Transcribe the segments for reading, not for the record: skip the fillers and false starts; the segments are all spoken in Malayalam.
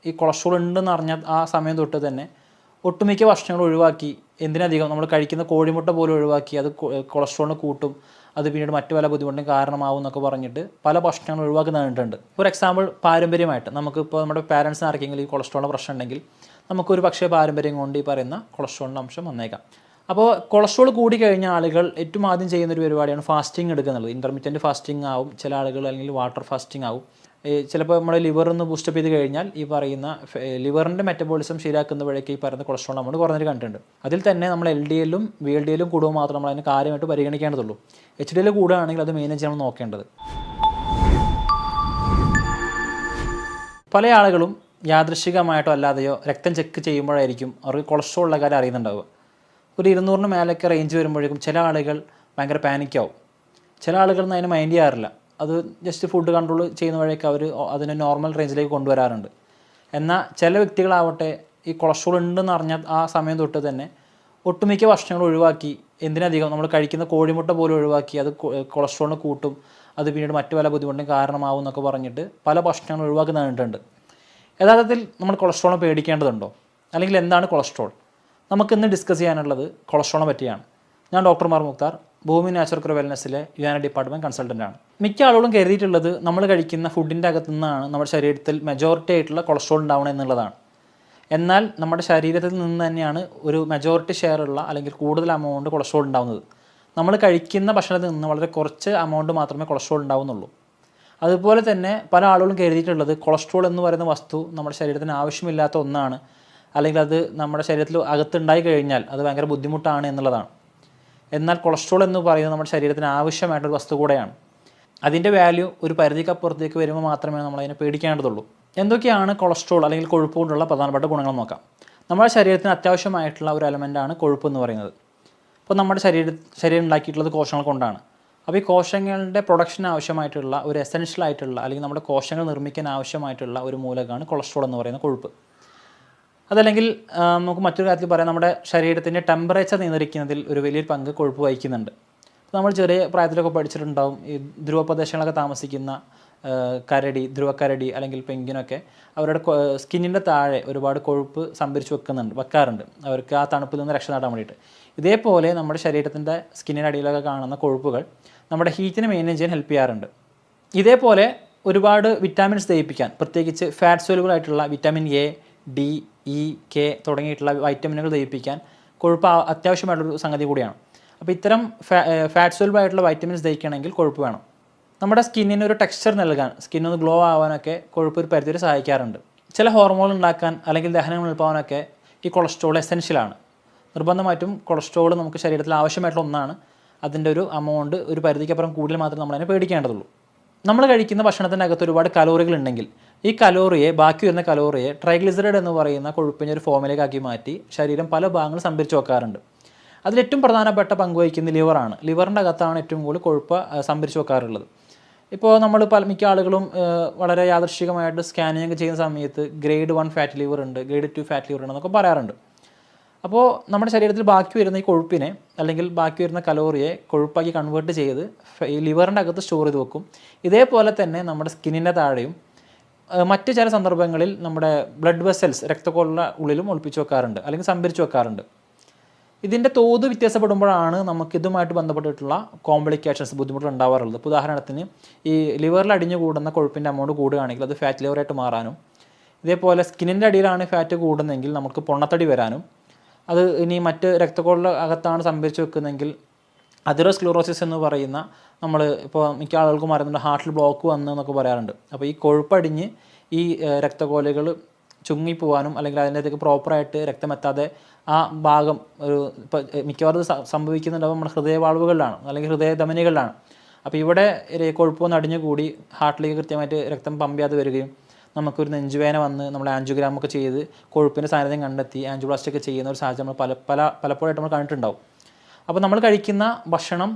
ഈ കൊളസ്ട്രോൾ ഉണ്ടെന്ന് അറിഞ്ഞ ആ സമയം തൊട്ട് തന്നെ ഒട്ടുമിക്ക ഭക്ഷണങ്ങൾ ഒഴിവാക്കി, എന്തിനധികം നമ്മൾ കഴിക്കുന്ന കോഴിമുട്ട പോലും ഒഴിവാക്കി, അത് കൊളസ്ട്രോളിന് കൂട്ടും, അത് പിന്നീട് മറ്റു പല ബുദ്ധിമുട്ടും കാരണമാവും എന്നൊക്കെ പറഞ്ഞിട്ട് പല ഭക്ഷണങ്ങൾ ഒഴിവാക്കി തന്നിട്ടുണ്ട്. ഫോർ എക്സാമ്പിൾ, പാരമ്പര്യമായിട്ട് നമുക്കിപ്പോൾ നമ്മുടെ പാരൻസിന് ആർക്കെങ്കിലും ഈ കൊളസ്ട്രോളിൻ്റെ പ്രശ്നം ഉണ്ടെങ്കിൽ നമുക്കൊരു പക്ഷേ പാരമ്പര്യം കൊണ്ട് ഈ പറയുന്ന കൊളസ്ട്രോളിൻ്റെ അംശം വന്നേക്കാം. അപ്പോൾ കൊളസ്ട്രോൾ കൂടി കഴിഞ്ഞ ആളുകൾ ഏറ്റവും ആദ്യം ചെയ്യുന്നൊരു പരിപാടിയാണ് ഫാസ്റ്റിംഗ് എടുക്കുക എന്നുള്ളത്. ഇൻ്റർമീഡിയറ്റ് ഫാസ്റ്റിംഗ് ആവും, ചില ആളുകൾ അല്ലെങ്കിൽ വാട്ടർ ഫാസ്റ്റിംഗ് ആവും. ചിലപ്പോൾ നമ്മുടെ ലിവറൊന്ന് ബൂസ്റ്റപ്പ് ചെയ്ത് കഴിഞ്ഞാൽ ഈ പറയുന്ന ലിവറിൻ്റെ മെറ്റബോളിസം ശരിയാക്കുന്ന വഴിക്ക് ഈ പറയുന്ന കൊളസ്ട്രോൾ നമ്മൾ കുറഞ്ഞൊരു കണ്ടിട്ടുണ്ട്. അതിൽ തന്നെ നമ്മൾ LDL ഉം VLDL ഉം കൂടുമ്പോൾ മാത്രം നമ്മൾ അതിന് കാര്യമായിട്ട് പരിഗണിക്കേണ്ടതുള്ളൂ. HDL കൂടുകയാണെങ്കിൽ അത് മെയിൻ ചെയ്യണം നോക്കേണ്ടത്. പല ആളുകളും യാദൃശ്ചികമായിട്ടോ അല്ലാതെയോ രക്തം ചെക്ക് ചെയ്യുമ്പോഴായിരിക്കും അവർക്ക് കൊളസ്ട്രോളുള്ള കാര്യം അറിയുന്നുണ്ടാവുക. ഒരു 200 മേലൊക്കെ റേഞ്ച് വരുമ്പോഴേക്കും ചില ആളുകൾ ഭയങ്കര പാനിക്കാവും. ചില ആളുകളൊന്നും അതിന് മൈൻഡ് ചെയ്യാറില്ല. അത് ജസ്റ്റ് ഫുഡ് കൺട്രോൾ ചെയ്യുന്ന വഴിയൊക്കെ അവർ അതിനെ നോർമൽ റേഞ്ചിലേക്ക് കൊണ്ടുവരാറുണ്ട്. എന്നാൽ ചില വ്യക്തികളാവട്ടെ ഈ കൊളസ്ട്രോൾ ഉണ്ടെന്ന് അറിഞ്ഞ ആ സമയം തൊട്ട് തന്നെ ഒട്ടുമിക്ക ഭക്ഷണങ്ങൾ ഒഴിവാക്കി, എന്തിനധികം നമ്മൾ കഴിക്കുന്ന കോഴിമുട്ട പോലും ഒഴിവാക്കി, അത് കൊളസ്ട്രോളിന് കൂട്ടും, അത് പിന്നീട് മറ്റു പല ബുദ്ധിമുട്ടും കാരണമാവും എന്നൊക്കെ പറഞ്ഞിട്ട് പല ഭക്ഷണങ്ങൾ ഒഴിവാക്കി തന്നിട്ടുണ്ട്. യഥാർത്ഥത്തിൽ നമ്മൾ കൊളസ്ട്രോളിനെ പേടിക്കേണ്ടതുണ്ടോ, അല്ലെങ്കിൽ എന്താണ് കൊളസ്ട്രോൾ? നമുക്കിന്ന് ഡിസ്കസ് ചെയ്യാനുള്ളത് കൊളസ്ട്രോളിനെ പറ്റിയാണ്. ഞാൻ ഡോക്ടർ മാർ മുക്താർ, ഭൂമി നാച്ചുറൽ വെൽനെസ്സിലെ UNA ഡിപ്പാർട്ട്മെൻറ്റ് കൺസൾട്ടൻ്റാണ്. മിക്ക ആളുകളും കരുതിയിട്ടുള്ളത് നമ്മൾ കഴിക്കുന്ന ഫുഡിൻ്റെ അകത്തു നിന്നാണ് നമ്മുടെ ശരീരത്തിൽ മെജോറിറ്റി ആയിട്ടുള്ള കൊളസ്ട്രോൾ ഉണ്ടാവണം എന്നുള്ളതാണ്. എന്നാൽ നമ്മുടെ ശരീരത്തിൽ നിന്ന് തന്നെയാണ് ഒരു മെജോറിറ്റി ഷെയറുള്ള അല്ലെങ്കിൽ കൂടുതൽ എമൗണ്ട് കൊളസ്ട്രോൾ ഉണ്ടാവുന്നത്. നമ്മൾ കഴിക്കുന്ന ഭക്ഷണത്തിൽ നിന്ന് വളരെ കുറച്ച് എമൗണ്ട് മാത്രമേ കൊളസ്ട്രോൾ ഉണ്ടാവുന്നുള്ളൂ. അതുപോലെ തന്നെ പല ആളുകളും കരുതിയിട്ടുള്ളത് കൊളസ്ട്രോൾ എന്ന് പറയുന്ന വസ്തു നമ്മുടെ ശരീരത്തിന് ആവശ്യമില്ലാത്ത ഒന്നാണ്, അല്ലെങ്കിൽ അത് നമ്മുടെ ശരീരത്തിൽ അകത്തുണ്ടായി കഴിഞ്ഞാൽ അത് ഭയങ്കര ബുദ്ധിമുട്ടാണ് എന്നുള്ളതാണ്. എന്നാൽ കൊളസ്ട്രോൾ എന്ന് പറയുന്നത് നമ്മുടെ ശരീരത്തിന് ആവശ്യമായിട്ടൊരു വസ്തു കൂടെയാണ്. അതിൻ്റെ വാല്യൂ ഒരു പരിധിക്കപ്പുറത്തേക്ക് വരുമ്പോൾ മാത്രമേ നമ്മളതിനെ പേടിക്കേണ്ടതുള്ളൂ. എന്തൊക്കെയാണ് കൊളസ്ട്രോൾ അല്ലെങ്കിൽ കൊഴുപ്പ് കൊണ്ടുള്ള പ്രധാനപ്പെട്ട ഗുണങ്ങൾ നോക്കാം. നമ്മുടെ ശരീരത്തിന് അത്യാവശ്യമായിട്ടുള്ള ഒരു എലമെൻ്റാണ് കൊഴുപ്പ് എന്ന് പറയുന്നത്. അപ്പോൾ നമ്മുടെ ശരീരം ഉണ്ടാക്കിയിട്ടുള്ളത് കോശങ്ങൾ കൊണ്ടാണ്. അപ്പോൾ ഈ കോശങ്ങളുടെ പ്രൊഡക്ഷൻ ആവശ്യമായിട്ടുള്ള ഒരു എസെൻഷ്യൽ ആയിട്ടുള്ള അല്ലെങ്കിൽ നമ്മുടെ കോശങ്ങൾ നിർമ്മിക്കാൻ ആവശ്യമായിട്ടുള്ള ഒരു മൂലകമാണ് കൊളസ്ട്രോൾ എന്ന് പറയുന്ന കൊഴുപ്പ്. അതല്ലെങ്കിൽ നമുക്ക് മറ്റൊരു കാര്യത്തിൽ പറയാം, നമ്മുടെ ശരീരത്തിൻ്റെ ടെമ്പറേച്ചർ നിയന്ത്രിക്കുന്നതിൽ ഒരു വലിയൊരു പങ്ക് കൊഴുപ്പ് വഹിക്കുന്നുണ്ട്. നമ്മൾ ചെറിയ പ്രായത്തിലൊക്കെ പഠിച്ചിട്ടുണ്ടാവും, ഈ ധ്രുവ പ്രദേശങ്ങളൊക്കെ താമസിക്കുന്ന ധ്രുവക്കരടി അല്ലെങ്കിൽ പെൻഗ്വിനൊക്കെ അവരുടെ സ്കിന്നിൻ്റെ താഴെ ഒരുപാട് കൊഴുപ്പ് സംഭരിച്ച് വെക്കാറുണ്ട്, അവർക്ക് ആ തണുപ്പിൽ നിന്ന് രക്ഷ നേടാൻ വേണ്ടിയിട്ട്. ഇതേപോലെ നമ്മുടെ ശരീരത്തിൻ്റെ സ്കിന്നിൻ്റെ അടിയിലൊക്കെ കാണുന്ന കൊഴുപ്പുകൾ നമ്മുടെ ഹീറ്റിനെ മെയിൻറ്റെയിൻ ചെയ്യാൻ ഹെൽപ്പ് ചെയ്യാറുണ്ട്. ഇതേപോലെ ഒരുപാട് വിറ്റാമിൻസ് ദഹിപ്പിക്കാൻ, പ്രത്യേകിച്ച് ഫാറ്റ് സോലുബിൾ ആയിട്ടുള്ള vitamin A, D, E, K തുടങ്ങിയിട്ടുള്ള വൈറ്റമിനുകൾ ദഹിപ്പിക്കാൻ കൊഴുപ്പ് അത്യാവശ്യമായിട്ടുള്ളൊരു സംഗതി കൂടിയാണ്. അപ്പോൾ ഇത്തരം ഫാറ്റ് സോലുബിൾ ആയിട്ടുള്ള വൈറ്റമിൻസ് ദഹിക്കണമെങ്കിൽ കൊഴുപ്പ് വേണം. നമ്മുടെ സ്കിന്നിന് ഒരു ടെക്സ്ചർ നൽകാൻ, സ്കിന്നൊന്ന് ഗ്ലോ ആവാനൊക്കെ കൊഴുപ്പ് ഒരു പരിധിവരെ സഹായിക്കാറുണ്ട്. ചില ഹോർമോൺ ഉണ്ടാക്കാൻ അല്ലെങ്കിൽ ദഹനം എളുപ്പമാവാനൊക്കെ ഈ കൊളസ്ട്രോൾ എസെൻഷ്യലാണ്. നിർബന്ധമായിട്ടും കൊളസ്ട്രോൾ നമുക്ക് ശരീരത്തിൽ ആവശ്യമായിട്ടുള്ള ഒന്നാണ്. അതിൻ്റെ ഒരു എമൗണ്ട് ഒരു പരിധിക്കപ്പുറം കൂടുതൽ മാത്രമേ നമ്മളതിനെ പേടിക്കേണ്ടതുള്ളൂ. നമ്മൾ കഴിക്കുന്ന ഭക്ഷണത്തിൻ്റെ അകത്ത് ഒരുപാട് കലോറികൾ ഉണ്ടെങ്കിൽ ഈ ബാക്കി വരുന്ന കലോറിയെ ട്രൈഗ്ലിസറൈഡ് എന്ന് പറയുന്ന കൊഴുപ്പിൻ്റെ ഒരു ഫോമിലേക്ക് ആക്കി മാറ്റി ശരീരം പല ഭാഗങ്ങളും സംഭരിച്ച് വെക്കാറുണ്ട്. അതിലേറ്റവും പ്രധാനപ്പെട്ട പങ്ക് വഹിക്കുന്ന ലിവറാണ്. ലിവറിൻ്റെ അകത്താണ് ഏറ്റവും കൂടുതൽ കൊഴുപ്പ് സംഭരിച്ച് വെക്കാറുള്ളത്. ഇപ്പോൾ നമ്മൾ മിക്ക ആളുകളും വളരെ യാദൃശ്ചികമായിട്ട് സ്കാനിങ് ചെയ്യുന്ന സമയത്ത് ഗ്രേഡ് 1 ഫാറ്റ് ലിവർ ഉണ്ട്, ഗ്രേഡ് 2 ഫാറ്റ് ലിവർ ഉണ്ടെന്നൊക്കെ പറയാറുണ്ട്. അപ്പോൾ നമ്മുടെ ശരീരത്തിൽ ബാക്കി വരുന്ന ഈ കൊഴുപ്പിനെ അല്ലെങ്കിൽ ബാക്കി വരുന്ന കലോറിയെ കൊഴുപ്പാക്കി കൺവേർട്ട് ചെയ്ത് ഈ ലിവറിൻ്റെ അകത്ത് സ്റ്റോർ ചെയ്ത് വെക്കും. ഇതേപോലെ തന്നെ നമ്മുടെ സ്കിന്നിൻ്റെ താഴെയും മറ്റ് ചില സന്ദർഭങ്ങളിൽ നമ്മുടെ ബ്ലഡ് വെസൽസ് രക്തക്കൊള്ള ഉള്ളിലും ഒളിപ്പിച്ച് വെക്കാറുണ്ട് അല്ലെങ്കിൽ സംഭരിച്ച് വെക്കാറുണ്ട്. ഇതിൻ്റെ തോത് വ്യത്യാസപ്പെടുമ്പോഴാണ് നമുക്ക് ഇതുമായിട്ട് ബന്ധപ്പെട്ടിട്ടുള്ള കോംപ്ലിക്കേഷൻസ്, ബുദ്ധിമുട്ടുകൾ ഉണ്ടാവാറുള്ളത്. ഇപ്പോൾ ഉദാഹരണത്തിന് ഈ ലിവറിൽ അടിഞ്ഞു കൂടുന്ന കൊഴുപ്പിൻ്റെ എമൗണ്ട് കൂടുകയാണെങ്കിൽ അത് ഫാറ്റ് ലിവറായിട്ട് മാറാനും, ഇതേപോലെ സ്കിന്നിൻ്റെ അടിയിലാണ് ഫാറ്റ് കൂടുന്നതെങ്കിൽ നമുക്ക് പൊണ്ണത്തടി വരാനും, അത് ഇനി മറ്റ് രക്തക്കൊള്ള അകത്താണ് സംഭരിച്ച് വെക്കുന്നതെങ്കിൽ അതിറോസ്ക്ലീറോസിസ് എന്ന് പറയുന്ന, നമ്മൾ ഇപ്പോൾ മിക്ക ആളുകൾക്കും അറിയുന്നുണ്ട് ഹാർട്ടിൽ ബ്ലോക്ക് വന്നു എന്നൊക്കെ പറയാറുണ്ട്. അപ്പോൾ ഈ കൊഴുപ്പടിഞ്ഞ് ഈ രക്തക്കോലുകൾ ചുങ്ങിപ്പോവാനും അല്ലെങ്കിൽ അതിൻ്റെതൊക്കെ പ്രോപ്പറായിട്ട് രക്തമെത്താതെ ആ ഭാഗം ഇപ്പോൾ മിക്കവാറും സംഭവിക്കുന്നുണ്ടാവും നമ്മുടെ ഹൃദയവാൾവുകളിലാണ് അല്ലെങ്കിൽ ഹൃദയധമനികളിലാണ്. അപ്പോൾ ഇവിടെ കൊഴുപ്പൊന്ന് അടിഞ്ഞു കൂടി ഹാർട്ടിലേക്ക് കൃത്യമായിട്ട് രക്തം പമ്പ് ചെയ്യാതെ വരികയും നമുക്കൊരു നെഞ്ചുവേദന വന്ന് നമ്മൾ ആൻജിയോഗ്രാമൊക്കെ ചെയ്ത് കൊഴുപ്പിൻ്റെ സാന്നിധ്യം കണ്ടെത്തി ആൻജിയോപ്ലാസ്റ്റി ഒക്കെ ചെയ്യുന്ന ഒരു സാഹചര്യം നമ്മൾ പലപ്പോഴായിട്ട് നമ്മൾ കണ്ടിട്ടുണ്ടാവും. അപ്പോൾ നമ്മൾ കഴിക്കുന്ന ഭക്ഷണം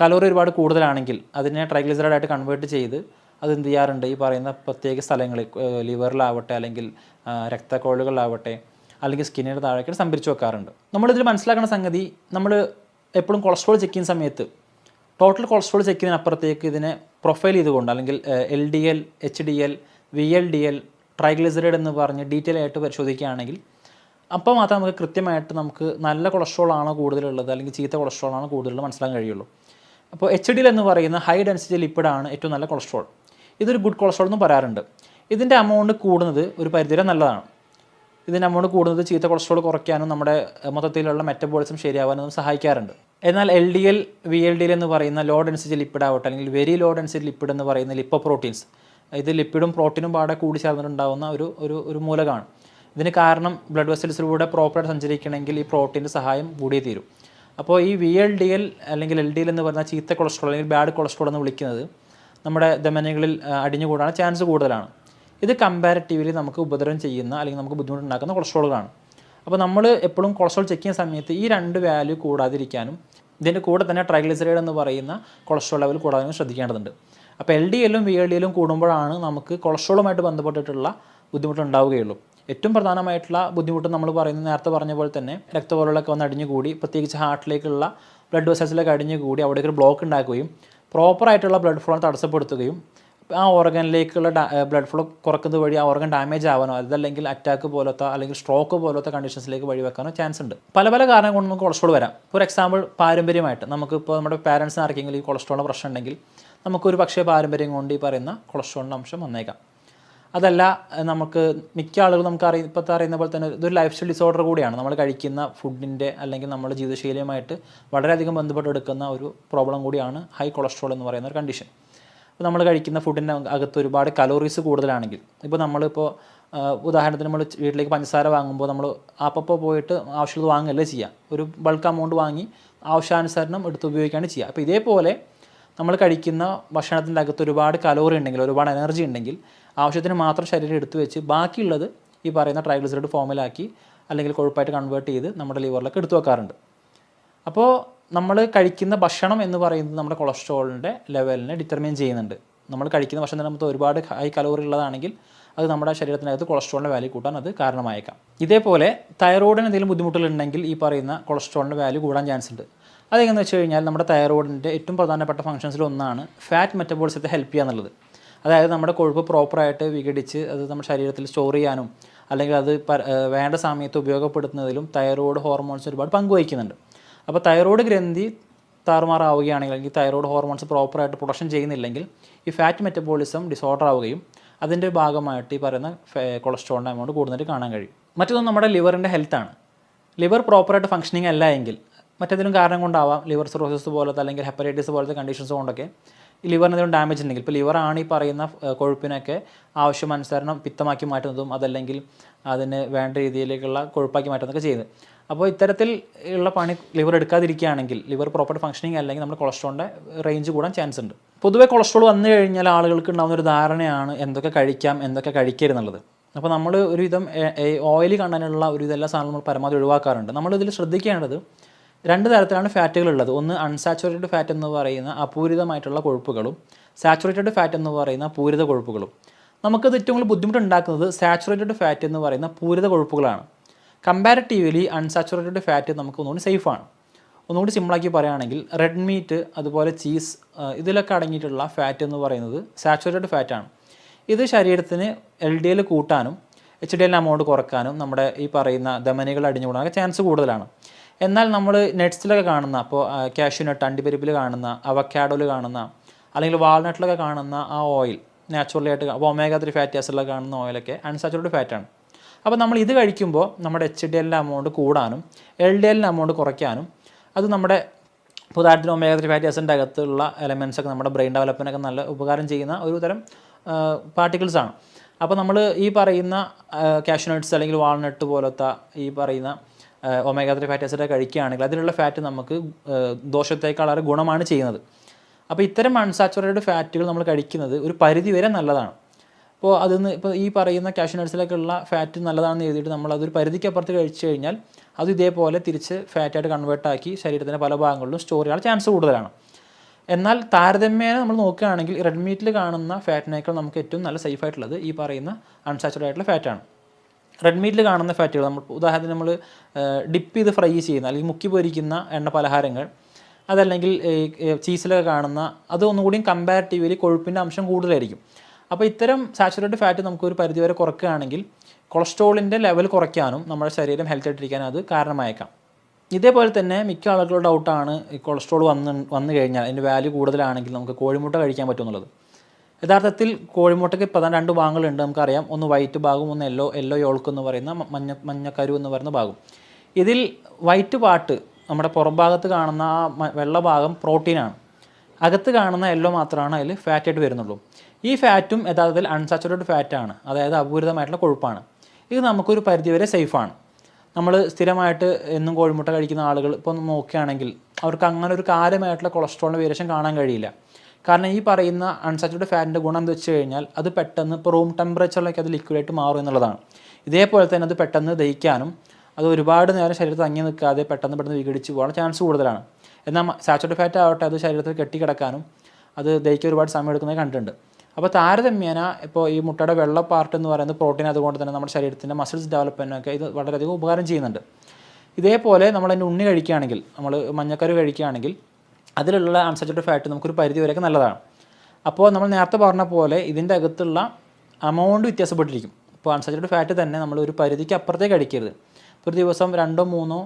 കലോറി ഒരുപാട് കൂടുതലാണെങ്കിൽ അതിനെ ട്രൈഗ്ലിസറൈഡായിട്ട് കൺവേർട്ട് ചെയ്ത് അത് എന്ത് ചെയ്യാറുണ്ട്, ഈ പറയുന്ന പ്രത്യേക സ്ഥലങ്ങളിൽ ലിവറിലാവട്ടെ അല്ലെങ്കിൽ രക്തക്കൊള്ളുകളിലാവട്ടെ അല്ലെങ്കിൽ സ്കിന്നിൻ്റെ താഴേക്ക് സംഭരിച്ച് വെക്കാറുണ്ട്. നമ്മളിതിൽ മനസ്സിലാക്കുന്ന സംഗതി, നമ്മൾ എപ്പോഴും കൊളസ്ട്രോൾ ചെക്ക് ചെയ്യുന്ന സമയത്ത് ടോട്ടൽ കൊളസ്ട്രോൾ ചെക്ക് ചെയ്യുന്നതിനപ്പുറത്തേക്ക് ഇതിനെ പ്രൊഫൈൽ ചെയ്തുകൊണ്ട് അല്ലെങ്കിൽ LDL, HDL, VLDL, ട്രൈഗ്ലിസറൈഡ് എന്ന് പറഞ്ഞ് ഡീറ്റെയിൽ ആയിട്ട് പരിശോധിക്കുകയാണെങ്കിൽ അപ്പോൾ മാത്രം നമുക്ക് കൃത്യമായിട്ട് നമുക്ക് നല്ല കൊളസ്ട്രോൾ ആണോ കൂടുതലുള്ളത് അല്ലെങ്കിൽ ചീത്ത കൊളസ്ട്രോൾ ആണോ കൂടുതലുള്ളത് മനസ്സിലാക്കാൻ കഴിയുള്ളൂ. അപ്പോൾ HDL എന്ന് പറയുന്ന ഹൈ ഡെൻസിറ്റി ലിപ്പിഡാണ് ഏറ്റവും നല്ല കൊളസ്ട്രോൾ. ഇതൊരു ഗുഡ് കൊളസ്ട്രോൾ എന്നും പറയാറുണ്ട്. ഇതിൻ്റെ അമൗണ്ട് കൂടുന്നത് ഒരു പരിധിവരെ നല്ലതാണ്. ഇതിൻ്റെ അമൗണ്ട് കൂടുന്നത് ചീത്ത കൊളസ്ട്രോൾ കുറയ്ക്കാനും നമ്മുടെ മൊത്തത്തിലുള്ള മെറ്റബോളിസം ശരിയാവാനും സഹായിക്കാറുണ്ട്. എന്നാൽ LDL, VLDL എന്ന് പറയുന്ന ലോ ഡെൻസിറ്റി ലിപ്പിഡ് ആവട്ടെ അല്ലെങ്കിൽ വെരി ലോ ഡെൻസിറ്റി ലിപ്പിഡ് എന്ന് പറയുന്ന ലിപ്പോപ്രോട്ടീൻസ്, ഇത് ലിപ്പിഡും പ്രോട്ടീനും പാടെ കൂടി ചേർന്നിട്ടുണ്ടാകുന്ന ഒരു മൂലകമാണ്. ഇതിന് കാരണം ബ്ലഡ് വെസൽസിലൂടെ പ്രോപ്പറായിട്ട് സഞ്ചരിക്കണമെങ്കിൽ ഈ പ്രോട്ടീൻ്റെ സഹായം കൂടിയേ തീരും. അപ്പോൾ ഈ VLDL അല്ലെങ്കിൽ LDL എന്ന് പറയുന്ന ചീത്ത കൊളസ്ട്രോൾ അല്ലെങ്കിൽ ബാഡ് കൊളസ്ട്രോൾ എന്ന് വിളിക്കുന്നത് നമ്മുടെ ധമനികളിൽ അടിഞ്ഞുകൂടാൻ ചാൻസ് കൂടുതലാണ്. ഇത് കമ്പാരിറ്റീവ്ലി നമുക്ക് ഉപദ്രവം ചെയ്യുന്ന അല്ലെങ്കിൽ നമുക്ക് ബുദ്ധിമുട്ടുണ്ടാക്കുന്ന കൊളസ്ട്രോളുകളാണ്. അപ്പോൾ നമ്മൾ എപ്പോഴും കൊളസ്ട്രോൾ ചെക്ക് ചെയ്യുന്ന സമയത്ത് ഈ 2 വാല്യൂ കൂടാതിരിക്കാനും ഇതിൻ്റെ കൂടെ തന്നെ ട്രൈഗ്ലിസറൈഡ് എന്ന് പറയുന്ന കൊളസ്ട്രോൾ ലെവൽ കൂടാനും ശ്രദ്ധിക്കേണ്ടതുണ്ട്. അപ്പോൾ LDLും VLDLും കൂടുമ്പോഴാണ് നമുക്ക് കൊളസ്ട്രോളുമായിട്ട് ബന്ധപ്പെട്ടിട്ടുള്ള ബുദ്ധിമുട്ടുണ്ടാവുകയുള്ളൂ. ഏറ്റവും പ്രധാനമായിട്ടുള്ള ബുദ്ധിമുട്ട് നമ്മൾ പറയുന്നത് നേരത്തെ പറഞ്ഞ പോലെ തന്നെ രക്തപോലുകളൊക്കെ വന്ന് അടിഞ്ഞുകൂടി പ്രത്യേകിച്ച് ഹാർട്ടിലേക്കുള്ള ബ്ലഡ് വെസൽസിലൊക്കെ അടിഞ്ഞുകൂടി അവിടേക്ക് ഒരു ബ്ലോക്ക് ഉണ്ടാക്കുകയും പ്രോപ്പറായിട്ടുള്ള ബ്ലഡ് ഫ്ലോ തടസ്സപ്പെടുത്തുകയും ആ ഓർഗനിലേക്കുള്ള ബ്ലഡ് ഫ്ലോ കുറക്കുന്നത് വഴി ആ ഓർഗൻ ഡാമേജ് ആവാനോ അതല്ലെങ്കിൽ അറ്റാക്ക് പോലത്തെ അല്ലെങ്കിൽ സ്ട്രോക്ക് പോലത്തെ കണ്ടീഷൻസിലേക്ക് വഴിവെക്കാനോ ചാൻസ് ഉണ്ട്. പല കാരണങ്ങൾ കൊണ്ട് നമുക്ക് കൊളസ്ട്രോൾ വരാം. ഫോർ എക്സാമ്പിൾ, പാരമ്പര്യമായിട്ട് നമുക്കിപ്പോൾ നമ്മുടെ പാരൻസിന് ആർക്കെങ്കിലും ഈ കൊളസ്ട്രോളിൻ്റെ പ്രശ്നം ഉണ്ടെങ്കിൽ നമുക്കൊരു പക്ഷേ പാരമ്പര്യം കൊണ്ട് ഈ പറയുന്ന കൊളസ്ട്രോളിൻ്റെ അംശം വന്നേക്കാം. അതല്ല, നമുക്ക് മിക്ക ആളുകളും ഇപ്പോഴത്തെ അറിയുന്ന പോലെ തന്നെ ഇതൊരു ലൈഫ് സ്റ്റൈൽ ഡിസോർഡർ കൂടിയാണ്. നമ്മൾ കഴിക്കുന്ന ഫുഡിൻ്റെ അല്ലെങ്കിൽ നമ്മുടെ ജീവിതശൈലിയുമായിട്ട് വളരെയധികം ബന്ധപ്പെട്ടെടുക്കുന്ന ഒരു പ്രോബ്ലം കൂടിയാണ് ഹൈ കൊളസ്ട്രോൾ എന്ന് പറയുന്ന ഒരു കണ്ടീഷൻ. ഇപ്പോൾ നമ്മൾ കഴിക്കുന്ന ഫുഡിൻ്റെ അകത്ത് ഒരുപാട് കലോറീസ് കൂടുതലാണെങ്കിൽ, ഇപ്പോൾ നമ്മളിപ്പോൾ ഉദാഹരണത്തിന് നമ്മൾ വീട്ടിലേക്ക് പഞ്ചസാര വാങ്ങുമ്പോൾ നമ്മൾ അപ്പോൾ പോയിട്ട് ആവശ്യമുള്ളത് വാങ്ങുകയല്ലേ ചെയ്യുക, ഒരു ബൾക്ക് എമൗണ്ട് വാങ്ങി ആവശ്യാനുസരണം എടുത്ത് ഉപയോഗിക്കുകയാണ് ചെയ്യുക. അപ്പോൾ ഇതേപോലെ നമ്മൾ കഴിക്കുന്ന ഭക്ഷണത്തിൻ്റെ അകത്ത് ഒരുപാട് കലോറി ഉണ്ടെങ്കിൽ, ഒരുപാട് എനർജി ഉണ്ടെങ്കിൽ ആവശ്യത്തിന് മാത്രം ശരീരം എടുത്തു വെച്ച് ബാക്കിയുള്ളത് ഈ പറയുന്ന ട്രൈഗ്ലിസറൈഡ് ഫോമിലാക്കി അല്ലെങ്കിൽ കൊഴുപ്പായിട്ട് കൺവേർട്ട് ചെയ്ത് നമ്മുടെ ലിവറിലൊക്കെ എടുത്തു വെക്കാറുണ്ട്. അപ്പോൾ നമ്മൾ കഴിക്കുന്ന ഭക്ഷണം എന്ന് പറയുന്നത് നമ്മുടെ കൊളസ്ട്രോളിൻ്റെ ലെവലിനെ ഡിറ്റർമിൻ ചെയ്യുന്നുണ്ട്. നമ്മൾ കഴിക്കുന്ന ഭക്ഷണത്തിനകത്ത് ഒരുപാട് ഹൈ കലോറി ഉള്ളതാണെങ്കിൽ അത് നമ്മുടെ ശരീരത്തിനകത്ത് കൊളസ്ട്രോളിൻ്റെ വാല്യൂ കൂട്ടാൻ അത് കാരണമായേക്കാം. ഇതേപോലെ തൈറോയിഡിന് എന്തെങ്കിലും ബുദ്ധിമുട്ടുകളുണ്ടെങ്കിൽ ഈ പറയുന്ന കൊളസ്ട്രോളിൻ്റെ വാല്യൂ കൂടാൻ ചാൻസ് ഉണ്ട്. അതെങ്ങനെയെന്ന് വെച്ച് കഴിഞ്ഞാൽ നമ്മുടെ തൈറോയിഡിൻ്റെ ഏറ്റവും പ്രധാനപ്പെട്ട ഫംഗ്ഷൻസിലൊന്നാണ് ഫാറ്റ് മെറ്റബോളിസത്തെ ഹെൽപ്പ് ചെയ്യുക എന്നുള്ളത്. അതായത് നമ്മുടെ കൊഴുപ്പ് പ്രോപ്പറായിട്ട് വിഘടിച്ച് അത് നമ്മുടെ ശരീരത്തിൽ സ്റ്റോർ ചെയ്യാനും അല്ലെങ്കിൽ അത് വേണ്ട സമയത്ത് ഉപയോഗപ്പെടുത്തുന്നതിലും തൈറോയ്ഡ് ഹോർമോൺസ് ഒരുപാട് പങ്കുവഹിക്കുന്നുണ്ട്. അപ്പോൾ തൈറോയ്ഡ് ഗ്രന്ഥി താറുമാറാവുകയാണെങ്കിൽ അല്ലെങ്കിൽ തൈറോയ്ഡ് ഹോർമോൺസ് പ്രോപ്പറായിട്ട് പ്രൊഡക്ഷൻ ചെയ്യുന്നില്ലെങ്കിൽ ഈ ഫാറ്റ് മെറ്റബോളിസം ഡിസോർഡർ ആവുകയും അതിൻ്റെ ഭാഗമായിട്ട് ഈ പറയുന്ന കൊളസ്ട്രോളിൻ്റെ എമൗണ്ട് കൂടുതലായിട്ട് കാണാൻ കഴിയും. മറ്റൊന്ന് നമ്മുടെ ലിവറിൻ്റെ ഹെൽത്താണ്. ലിവർ പ്രോപ്പറായിട്ട് ഫംഗ്ഷനിങ് അല്ല എങ്കിൽ മറ്റേതെങ്കിലും കാരണം കൊണ്ടാവാം, ലിവർ സിറോസിസ് പോലത്തെ അല്ലെങ്കിൽ ഹെപ്പറ്റൈറ്റിസ് പോലത്തെ കണ്ടീഷൻസ് കൊണ്ടൊക്കെ ഈ ലിവറിന് എന്തെങ്കിലും ഡാമേജ് ഉണ്ടെങ്കിൽ, ഇപ്പോൾ ലിവറാണ് ഈ പറയുന്ന കൊഴുപ്പിനൊക്കെ ആവശ്യമനുസരണം പിത്തമാക്കി മാറ്റുന്നതും അതല്ലെങ്കിൽ അതിന് വേണ്ട രീതിയിലേക്കുള്ള കൊഴുപ്പാക്കി മാറ്റുന്നതൊക്കെ ചെയ്യുന്നത്. അപ്പോൾ ഇത്തരത്തിൽ ഉള്ള പണി ലിവർ എടുക്കാതിരിക്കുകയാണെങ്കിൽ, ലിവർ പ്രോപ്പർ ഫംഗ്ഷനിങ് അല്ലെങ്കിൽ നമ്മുടെ കൊളസ്ട്രോളിൻ്റെ റേഞ്ച് കൂടാൻ ചാൻസ് ഉണ്ട്. പൊതുവെ കൊളസ്ട്രോൾ വന്നു കഴിഞ്ഞാൽ ആളുകൾക്ക് ഉണ്ടാകുന്ന ഒരു ധാരണയാണ് എന്തൊക്കെ കഴിക്കാം എന്തൊക്കെ കഴിക്കരുതെന്നുള്ളത്. അപ്പോൾ നമ്മൾ ഒരുവിധം ഓയിലി കണ്ടനുള്ള ഒരുവിധം എല്ലാ സാധനങ്ങളും നമ്മൾ പരമാവധി ഒഴിവാക്കാറുണ്ട്. നമ്മളിതിൽ ശ്രദ്ധിക്കേണ്ടത് 2 തരത്തിലാണ് ഫാറ്റുകളുള്ളത്. ഒന്ന് അൺസാച്ചുറേറ്റഡ് ഫാറ്റ് എന്ന് പറയുന്ന അപൂരിതമായിട്ടുള്ള കൊഴുപ്പുകളും സാച്ചുറേറ്റഡ് ഫാറ്റ് എന്ന് പറയുന്ന പൂരിത കൊഴുപ്പുകളും. നമുക്കത് ഏറ്റവും കൂടുതൽ ബുദ്ധിമുട്ടുണ്ടാക്കുന്നത് സാച്ചുറേറ്റഡ് ഫാറ്റ് എന്ന് പറയുന്ന പൂരിത കൊഴുപ്പുകളാണ്. കമ്പാരിറ്റീവ്ലി അൺസാച്ചുറേറ്റഡ് ഫാറ്റ് നമുക്ക് ഒന്നുകൂടി സേഫാണ്. ഒന്നുകൂടി സിമ്പിളാക്കി പറയുകയാണെങ്കിൽ റെഡ് മീറ്റ് അതുപോലെ ചീസ് ഇതിലൊക്കെ അടങ്ങിയിട്ടുള്ള ഫാറ്റ് എന്ന് പറയുന്നത് സാച്ചുറേറ്റഡ് ഫാറ്റാണ്. ഇത് ശരീരത്തിന് LDL കൂട്ടാനും HDL അമൗണ്ട് കുറക്കാനും നമ്മുടെ ഈ പറയുന്ന ധമനികൾ അടിഞ്ഞുകൂടാനൊക്കെ ചാൻസ് കൂടുതലാണ്. എന്നാൽ നമ്മൾ നട്ട്സിലൊക്കെ കാണുന്ന, അപ്പോൾ കാഷ്യൂനട്ട്, അണ്ടിപ്പരിപ്പിൽ കാണുന്ന, അവക്കാഡോയിൽ കാണുന്ന അല്ലെങ്കിൽ വാൾനട്ടിലൊക്കെ കാണുന്ന ആ ഓയിൽ നാച്ചുറലി ആയിട്ട് ഒമേഗ 3 ഫാറ്റി ആസിഡിലൊക്കെ കാണുന്ന ഓയിലൊക്കെ അൺസാച്ചുറേറ്റഡ് ഫാറ്റാണ്. അപ്പോൾ നമ്മൾ ഇത് കഴിക്കുമ്പോൾ നമ്മുടെ HDL അമൗണ്ട് കൂടാനും LDL അമൗണ്ട് കുറയ്ക്കാനും അത് നമ്മുടെ ഉദാഹരണത്തിന് ഒമേഗ 3 ഫാറ്റി ആസിഡിൻ്റെ അകത്തുള്ള എലമെൻറ്റ്സൊക്കെ നമ്മുടെ ബ്രെയിൻ ഡെവലപ്മെൻറ്റൊക്കെ നല്ല ഉപകാരം ചെയ്യുന്ന ഒരു തരം പാർട്ടിക്കിൾസാണ്. അപ്പോൾ നമ്മൾ ഈ പറയുന്ന കാഷ്യൂനട്ട്സ് അല്ലെങ്കിൽ വാൾനട്ട് പോലത്തെ ഈ പറയുന്ന ഒമേഗ 3 ഫാറ്റി ആസിഡ് കഴിക്കുകയാണെങ്കിൽ അതിലുള്ള ഫാറ്റ് നമുക്ക് ദോഷത്തേക്കാളേറെ ഗുണമാണ് ചെയ്യുന്നത്. അപ്പോൾ ഇത്തരം അൺസാച്ചുറേറ്റഡ് ഫാറ്റുകൾ നമ്മൾ കഴിക്കുന്നത് ഒരു പരിധി വരെ നല്ലതാണ്. അപ്പോൾ ഇപ്പോൾ ഈ പറയുന്ന കാഷ്യൂനട്ട്സിലേക്കുള്ള ഫാറ്റ് നല്ലതാണെന്ന് എഴുതിയിട്ട് നമ്മൾ അതൊരു പരിധിക്കപ്പുറത്ത് കഴിച്ചു കഴിഞ്ഞാൽ അത് ഇതേപോലെ തിരിച്ച് ഫാറ്റായിട്ട് കൺവേർട്ടാക്കി ശരീരത്തിൻ്റെ പല ഭാഗങ്ങളിലും സ്റ്റോർ ചെയ്യാൻ ചാൻസ് കൂടുതലാണ്. എന്നാൽ താരതമ്യേന നമ്മൾ നോക്കുകയാണെങ്കിൽ റെഡ് മീറ്റിൽ കാണുന്ന ഫാറ്റിനേക്കാൾ നമുക്ക് ഏറ്റവും നല്ല സേഫ് ആയിട്ടുള്ളത് ഈ പറയുന്ന അൺസാച്ചുറേറ്റഡ് ആയിട്ടുള്ള ഫാറ്റാണ്. റെഡ് മീറ്റിൽ കാണുന്ന ഫാറ്റുകൾ നമ്മൾ ഉദാഹരണത്തിന് നമ്മൾ ഡിപ്പ് ചെയ്ത് ഫ്രൈ ചെയ്യുന്ന അല്ലെങ്കിൽ മുക്കി പൊരിക്കുന്ന എണ്ണ പലഹാരങ്ങൾ, അതല്ലെങ്കിൽ ചീസിലൊക്കെ കാണുന്ന അത് ഒന്നുകൂടിയും കമ്പാരിറ്റീവ്ലി കൊഴുപ്പിൻ്റെ അംശം കൂടുതലായിരിക്കും. അപ്പോൾ ഇത്തരം സാച്ചുറേറ്റഡ് ഫാറ്റ് നമുക്കൊരു പരിധിവരെ കുറയ്ക്കുകയാണെങ്കിൽ കൊളസ്ട്രോളിൻ്റെ ലെവൽ കുറയ്ക്കാനും നമ്മുടെ ശരീരം ഹെൽത്തി ആയിട്ടിരിക്കാനും അത് കാരണമായേക്കാം. ഇതേപോലെ തന്നെ മിക്ക ആളുകളുടെ ഡൗട്ടാണ് ഈ കൊളസ്ട്രോൾ വന്നു കഴിഞ്ഞാൽ അതിൻ്റെ വാല്യൂ കൂടുതലാണെങ്കിൽ നമുക്ക് കോഴിമുട്ട കഴിക്കാൻ പറ്റുമെന്നുള്ളത്. യഥാർത്ഥത്തിൽ കോഴിമുട്ടയ്ക്ക് പ്രധാന 2 ഭാഗങ്ങളുണ്ട്, നമുക്കറിയാം. ഒന്ന് വൈറ്റ് ഭാഗം, ഒന്ന് യെല്ലോ യോൾക്ക് എന്ന് പറയുന്ന മഞ്ഞക്കരു എന്ന് പറയുന്ന ഭാഗം. ഇതിൽ വൈറ്റ് പാർട്ട് നമ്മുടെ പുറം ഭാഗത്ത് കാണുന്ന ആ വെള്ള ഭാഗം പ്രോട്ടീനാണ്. അകത്ത് കാണുന്ന യെല്ലോ മാത്രമാണ് അതിൽ ഫാറ്റായിട്ട് വരുന്നുള്ളൂ. ഈ ഫാറ്റും യഥാർത്ഥത്തിൽ അൺസാച്ചുറേറ്റഡ് ഫാറ്റാണ്, അതായത് അപൂരിതമായിട്ടുള്ള കൊഴുപ്പാണ്. ഇത് നമുക്കൊരു പരിധിവരെ സേഫാണ്. നമ്മൾ സ്ഥിരമായിട്ട് എന്നും കോഴിമുട്ട കഴിക്കുന്ന ആളുകൾ ഇപ്പോൾ നോക്കുകയാണെങ്കിൽ അവർക്ക് അങ്ങനെ ഒരു കാര്യമായിട്ടുള്ള കൊളസ്ട്രോളിൻ്റെ വേരിയേഷൻ കാണാൻ കഴിയില്ല. കാരണം ഈ പറയുന്ന അൺസാച്ചുറേറ്റഡ് ഫാറ്റിൻ്റെ ഗുണം എന്ന് വെച്ച് കഴിഞ്ഞാൽ അത് പെട്ടെന്ന് ഇപ്പോൾ റൂം ടെമ്പറേച്ചറിലേക്ക് അത് ലിക്വിഡായിട്ട് മാറും എന്നുള്ളതാണ്. ഇതേപോലെ തന്നെ അത് പെട്ടെന്ന് ദഹിക്കാനും അത് ഒരുപാട് നേരം ശരീരത്തിൽ തങ്ങി നിൽക്കാതെ പെട്ടെന്ന് വിഘടിച്ച് പോകാൻ ചാൻസ് കൂടുതലാണ്. എന്നാൽ സാച്ചുറേറ്റഡ് ഫാറ്റ് ആവട്ടെ അത് ശരീരത്തിൽ കെട്ടിക്കിടക്കാനും അത് ദഹിക്കാൻ ഒരുപാട് സമയം എടുക്കുന്നത് കണ്ടിട്ടുണ്ട്. അപ്പോൾ താരതമ്യേന ഇപ്പോൾ ഈ മുട്ടയുടെ വെള്ള പാർട്ട് എന്ന് പറയുന്നത് പ്രോട്ടീൻ, അതുകൊണ്ട് തന്നെ നമ്മുടെ ശരീരത്തിൻ്റെ മസിൽസ് ഡെവലപ്മെൻറ്റിനൊക്കെ ഇത് വളരെയധികം ഉപകാരം ചെയ്യുന്നുണ്ട്. ഇതേപോലെ നമ്മളതിൻ്റെ ഉണ്ണി കഴിക്കുകയാണെങ്കിൽ, നമ്മൾ മഞ്ഞക്കരു കഴിക്കുകയാണെങ്കിൽ അതിലുള്ള അൺസാച്ചുറേറ്റഡ് ഫാറ്റ് നമുക്കൊരു പരിധി വരെയൊക്കെ നല്ലതാണ്. അപ്പോൾ നമ്മൾ നേരത്തെ പറഞ്ഞ പോലെ ഇതിൻ്റെ അകത്തുള്ള അമൗണ്ട് വ്യത്യാസപ്പെട്ടിരിക്കും. ഇപ്പോൾ അൺസാച്ചുറേറ്റഡ് ഫാറ്റ് തന്നെ നമ്മൾ ഒരു പരിധിക്ക് അപ്പുറത്തേക്ക് അടിക്കരുത്. ഒരു ദിവസം 2-3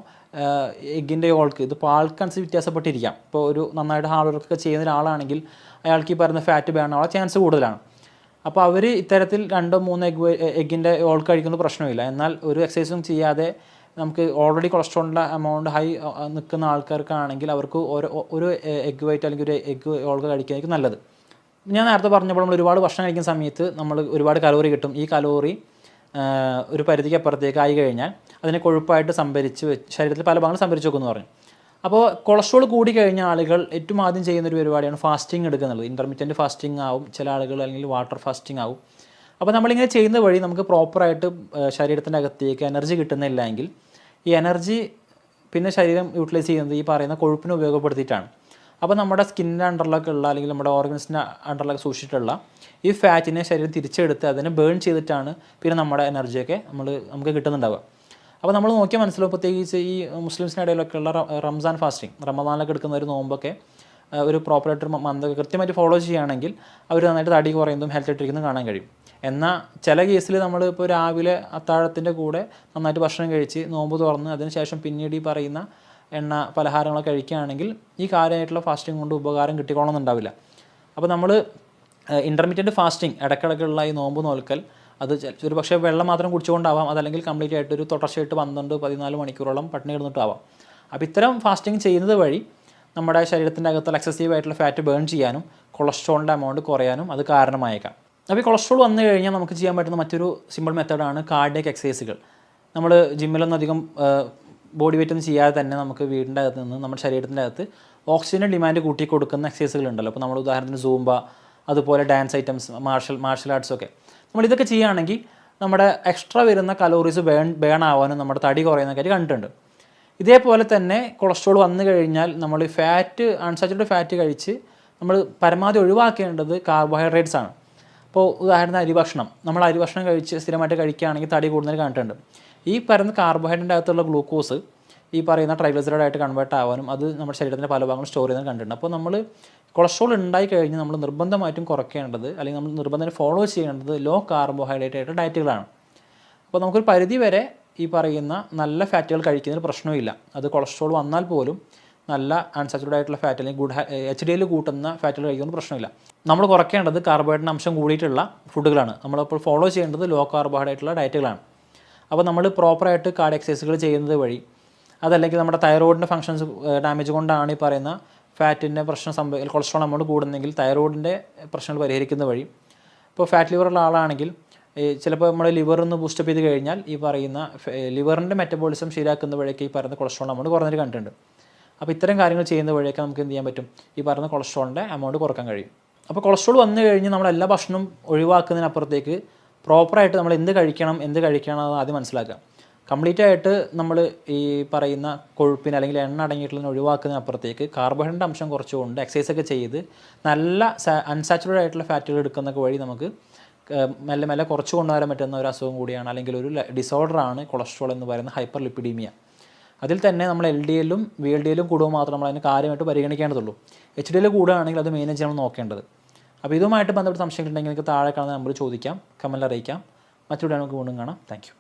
എഗ്ഗിൻ്റെ യോൾക്ക്, ഇതിപ്പോൾ ആൾക്കനുസരിച്ച് വ്യത്യാസപ്പെട്ടിരിക്കാം. ഇപ്പോൾ ഒരു നന്നായിട്ട് ഹാർഡ് വർക്കൊക്കെ ചെയ്യുന്ന ഒരാളാണെങ്കിൽ അയാൾക്ക് ഈ പറയുന്ന ഫാറ്റ് ബേൺ ആവാൻ ചാൻസ് കൂടുതലാണ്. അപ്പോൾ അവർ ഇത്തരത്തിൽ 2-3 എഗ്ഗിൻ്റെ യോൾക്ക് കഴിക്കുന്നത് പ്രശ്നമില്ല. എന്നാൽ ഒരു എക്സസൈസും ചെയ്യാതെ നമുക്ക് ഓൾറെഡി കൊളസ്ട്രോളിൻ്റെ എമൗണ്ട് ഹൈ നിൽക്കുന്ന ആൾക്കാർക്കാണെങ്കിൽ അവർക്ക് ഒരു എഗ്ഗ് വൈറ്റ് അല്ലെങ്കിൽ ഒരു എഗ്ഗ് യോൾക്ക് കഴിക്കാനായിരിക്കും നല്ലത്. ഞാൻ നേരത്തെ പറഞ്ഞപ്പോൾ നമ്മൾ ഒരുപാട് ഭക്ഷണം കഴിക്കുന്ന സമയത്ത് നമ്മൾ ഒരുപാട് കലോറി കിട്ടും. ഈ കലോറി ഒരു പരിധിക്ക് അപ്പുറത്തേക്ക് ആയി കഴിഞ്ഞാൽ അതിനെ കൊഴുപ്പായിട്ട് സംഭരിച്ച് ശരീരത്തിൽ പല ഭാഗങ്ങളും സംഭരിച്ച് വെക്കുമെന്ന് പറഞ്ഞു. അപ്പോൾ കൊളസ്ട്രോൾ കൂടി കഴിഞ്ഞ ആളുകൾ ഏറ്റവും ആദ്യം ചെയ്യുന്നൊരു പരിപാടിയാണ് ഫാസ്റ്റിംഗ് എടുക്കുന്നത്. ഇൻ്റർമീഡിയറ്റ് ഫാസ്റ്റിംഗ് ആവും, ചില ആളുകൾ അല്ലെങ്കിൽ വാട്ടർ ഫാസ്റ്റിംഗ് ആവും. അപ്പോൾ നമ്മളിങ്ങനെ ചെയ്യുന്ന വഴി നമുക്ക് പ്രോപ്പറായിട്ട് ശരീരത്തിൻ്റെ അകത്തേക്ക് എനർജി കിട്ടുന്നില്ല എങ്കിൽ ഈ എനർജി പിന്നെ ശരീരം യൂട്ടിലൈസ് ചെയ്യുന്നത് ഈ പറയുന്ന കൊഴുപ്പിനെ ഉപയോഗപ്പെടുത്തിയിട്ടാണ്. അപ്പോൾ നമ്മുടെ സ്കിന്നിൻ്റെ അണ്ടറിലൊക്കെ ഉള്ള അല്ലെങ്കിൽ നമ്മുടെ ഓർഗൻസിൻ്റെ അണ്ടറിലൊക്കെ സൂക്ഷിച്ചിട്ടുള്ള ഈ ഫാറ്റിനെ ശരീരം തിരിച്ചെടുത്ത് അതിനെ ബേൺ ചെയ്തിട്ടാണ് പിന്നെ നമ്മുടെ എനർജിയൊക്കെ നമുക്ക് കിട്ടുന്നുണ്ടാവുക. അപ്പോൾ നമ്മൾ നോക്കിയാൽ മനസ്സിലാവും, പ്രത്യേകിച്ച് ഈ മുസ്ലിംസിനിടയിലൊക്കെ ഉള്ള റംസാൻ ഫാസ്റ്റിംഗ്, റമദാനിലൊക്കെ എടുക്കുന്ന ഒരു നോമ്പൊക്കെ ഒരു പ്രോപ്പറായിട്ട് മന്തൊക്കെ കൃത്യമായിട്ട് ഫോളോ ചെയ്യുകയാണെങ്കിൽ അവർ നന്നായിട്ട് തടി കുറയുന്നതും ഹെൽത്ത് ആയിട്ടിരിക്കുന്നതും കാണാൻ കഴിയും. എന്നാൽ ചില കേസിൽ നമ്മൾ ഇപ്പോൾ രാവിലെ അത്താഴത്തിൻ്റെ കൂടെ നന്നായിട്ട് ഭക്ഷണം കഴിച്ച് നോമ്പ് തുറന്ന് അതിനുശേഷം പിന്നീട് ഈ പറയുന്ന എണ്ണ പലഹാരങ്ങളൊക്കെ കഴിക്കുകയാണെങ്കിൽ ഈ കാര്യമായിട്ടുള്ള ഫാസ്റ്റിംഗ് കൊണ്ട് ഉപകാരം കിട്ടിക്കോണമെന്നുണ്ടാവില്ല. അപ്പോൾ നമ്മൾ ഇൻ്റർമീഡിയറ്റ് ഫാസ്റ്റിംഗ് ഇടയ്ക്കിടയ്ക്കുള്ള ഈ നോമ്പ് നോൽക്കൽ അത് ഒരു പക്ഷേ വെള്ളം മാത്രം കുടിച്ചുകൊണ്ടാവാം, അതല്ലെങ്കിൽ കംപ്ലീറ്റ് ആയിട്ട് ഒരു തുടർച്ചയായിട്ട് 12-14 മണിക്കൂറോളം പട്ടിണി കിടന്നിട്ടാവാം. അപ്പോൾ ഇത്തരം ഫാസ്റ്റിംഗ് ചെയ്യുന്നത് വഴി നമ്മുടെ ശരീരത്തിൻ്റെ അകത്തുള്ള എക്സസീവ് ആയിട്ടുള്ള ഫാറ്റ് ബേൺ ചെയ്യാനും കൊളസ്ട്രോളിൻ്റെ എമൗണ്ട് കുറയാനും അത് കാരണമായേക്കാം. അപ്പോൾ ഈ കൊളസ്ട്രോൾ വന്നു കഴിഞ്ഞാൽ നമുക്ക് ചെയ്യാൻ പറ്റുന്ന മറ്റൊരു സിമ്പിൾ മെത്തേഡാണ് കാർഡിയക് എക്സസൈസുകൾ. നമ്മൾ ജിമ്മിലൊന്നും അധികം ബോഡി വെയിറ്റ് ഒന്നും ചെയ്യാതെ തന്നെ നമുക്ക് വീടിൻ്റെ അകത്ത് നിന്ന് നമ്മുടെ ശരീരത്തിൻ്റെ അകത്ത് ഓക്സിജൻ്റെ ഡിമാൻഡ് കൂട്ടി കൊടുക്കുന്ന എക്സസൈസുകൾ ഉണ്ടല്ലോ. അപ്പോൾ നമ്മൾ ഉദാഹരണത്തിന് സൂംബ, അതുപോലെ ഡാൻസ് ഐറ്റംസ്, മാർഷൽ ആർട്സൊക്കെ നമ്മളിതൊക്കെ ചെയ്യുകയാണെങ്കിൽ നമ്മുടെ എക്സ്ട്രാ വരുന്ന കലോറീസ് ബേൺ ആവാനും നമ്മുടെ തടി കുറയുന്ന കാര്യം കണ്ടിട്ടുണ്ട്. ഇതേപോലെ തന്നെ കൊളസ്ട്രോൾ വന്നു കഴിഞ്ഞാൽ നമ്മൾ ഫാറ്റ് അൺസാച്ചുറേറ്റഡ് ഫാറ്റ് കഴിച്ച് നമ്മൾ പരമാവധി ഒഴിവാക്കേണ്ടത് കാർബോഹൈഡ്രേറ്റ്സ് ആണ്. ഇപ്പോൾ ഉദാഹരണം അരിഭക്ഷണം, നമ്മൾ അരിഭക്ഷണം കഴിച്ച് സ്ഥിരമായിട്ട് കഴിക്കുകയാണെങ്കിൽ തടി കൂടുതൽ കണ്ടിട്ടുണ്ട്. ഈ പറയുന്ന കാർബോഹൈഡ്രേറ്റിൻ്റെ അകത്തുള്ള ഗ്ലൂക്കോസ് ഈ പറയുന്ന ട്രൈഗ്ലിസറൈഡായിട്ട് കൺവേർട്ട് ആവാനും അത് നമ്മുടെ ശരീരത്തിൻ്റെ പല ഭാഗങ്ങളും സ്റ്റോർ ചെയ്യുന്നത് കണ്ടിട്ടുണ്ട്. അപ്പോൾ നമ്മൾ കൊളസ്ട്രോൾ ഉണ്ടായി കഴിഞ്ഞ് നമ്മൾ നിർബന്ധമായിട്ടും കുറയ്ക്കേണ്ടത് അല്ലെങ്കിൽ നമ്മൾ നിർബന്ധം ഫോളോ ചെയ്യേണ്ടത് ലോ കാർബോഹൈഡ്രേറ്റ് ആയിട്ട് ഡയറ്റുകളാണ്. അപ്പോൾ നമുക്കൊരു പരിധി വരെ ഈ പറയുന്ന നല്ല ഫാറ്റുകൾ കഴിക്കുന്നതിന് പ്രശ്നമില്ല. അത് കൊളസ്ട്രോൾ വന്നാൽ പോലും നല്ല അൺസാച്ചുറേറ്റഡ് ആയിട്ടുള്ള ഫാറ്റ് അല്ലെങ്കിൽ ഗുഡ് HDL കൂട്ടുന്ന ഫാറ്റുകൾ കഴിക്കുന്നതിന് പ്രശ്നമില്ല. നമ്മൾ കുറയ്ക്കേണ്ടത് കാർബോഹൈഡ്രേറ്റിന് അംശം കൂടിയിട്ടുള്ള ഫുഡുകളാണ്. നമ്മളിപ്പോൾ ഫോളോ ചെയ്യേണ്ടത് ലോ കാർബോഹൈഡ്രേറ്റുള്ള ഡയറ്റുകളാണ്. അപ്പോൾ നമ്മൾ പ്രോപ്പറായിട്ട് കാർഡിയോ എക്സസൈസുകൾ ചെയ്യുന്നത് വഴി, അതല്ലെങ്കിൽ നമ്മുടെ തൈറോയിഡിൻ്റെ ഫങ്ഷൻസ് ഡാമേജ് കൊണ്ടാണ് ഈ പറയുന്ന ഫാറ്റിൻ്റെ പ്രശ്നം കൊളസ്ട്രോൾ എമൗണ്ട് കൂടുന്നെങ്കിൽ തൈറോയിഡിൻ്റെ പ്രശ്നങ്ങൾ പരിഹരിക്കുന്ന വഴി, ഇപ്പോൾ ഫാറ്റ് ലിവറുള്ള ആളാണെങ്കിൽ ചിലപ്പോൾ നമ്മുടെ ലിവറിന്ന് ബൂസ്റ്റപ്പ് ചെയ്ത് കഴിഞ്ഞാൽ ഈ പറയുന്ന ലിവറിൻ്റെ മെറ്റബോളിസം ശരിയാക്കുന്ന വഴിയൊക്കെ ഈ പറയുന്ന കൊളസ്ട്രോൾ എമൗണ്ട് കുറഞ്ഞിട്ട് കണ്ടിട്ടുണ്ട്. അപ്പോൾ ഇത്തരം കാര്യങ്ങൾ ചെയ്യുന്ന വഴിയൊക്കെ നമുക്ക് എന്ത് ചെയ്യാൻ പറ്റും, ഈ പറയുന്ന കൊളസ്ട്രോളിൻ്റെ എമൗണ്ട് കുറക്കാൻ കഴിയും. അപ്പോൾ കൊളസ്ട്രോൾ വന്നു കഴിഞ്ഞ് നമ്മൾ എല്ലാ ഭക്ഷണവും ഒഴിവാക്കുന്നതിനപ്പുറത്തേക്ക് പ്രോപ്പറായിട്ട് നമ്മൾ എന്ത് കഴിക്കണം എന്ന് ആദ്യം മനസ്സിലാക്കുക. കംപ്ലീറ്റ് ആയിട്ട് നമ്മൾ ഈ പറയുന്ന കൊഴുപ്പിന് അല്ലെങ്കിൽ എണ്ണ അടങ്ങിയിട്ടുള്ളതിന് ഒഴിവാക്കുന്നതിനപ്പുറത്തേക്ക് കാർബോഹൈഡ്രേറ്റ് അംശം കുറച്ചുകൊണ്ട് എക്സസൈസൊക്കെ ചെയ്ത് നല്ല അൺസാച്ചുറേറ്റഡ് ആയിട്ടുള്ള ഫാറ്റുകൾ എടുക്കുന്നതൊക്കെ വഴി നമുക്ക് മെല്ലെ മെല്ലെ കുറച്ച് കൊണ്ടുവരാൻ പറ്റുന്ന ഒരു അസുഖം കൂടിയാണ്, അല്ലെങ്കിൽ ഒരു ഡിസോർഡറാണ് കൊളസ്ട്രോൾ എന്ന് പറയുന്ന ഹൈപ്പർ ലിപ്പിഡീമിയ. അതിൽ തന്നെ നമ്മൾ LDLും VLDLും കൂടുമ്പോൾ മാത്രം നമ്മൾ അതിന് കാര്യമായിട്ട് പരിഗണിക്കേണ്ടതുള്ളൂ. HDL കൂടുകയാണെങ്കിൽ അത് മെയിനായിട്ട് നമ്മൾ നോക്കേണ്ടത്. അപ്പോൾ ഇതുമായിട്ട് ബന്ധപ്പെട്ട സംശയങ്ങളുണ്ടെങ്കിൽ നിങ്ങൾക്ക് താഴെ കാണുന്ന നമ്പർ ചോദിക്കാം, കമൻറ്റിൽ അറിയിക്കാം. മറ്റൊരു നമുക്ക് വീണ്ടും കാണാം. താങ്ക്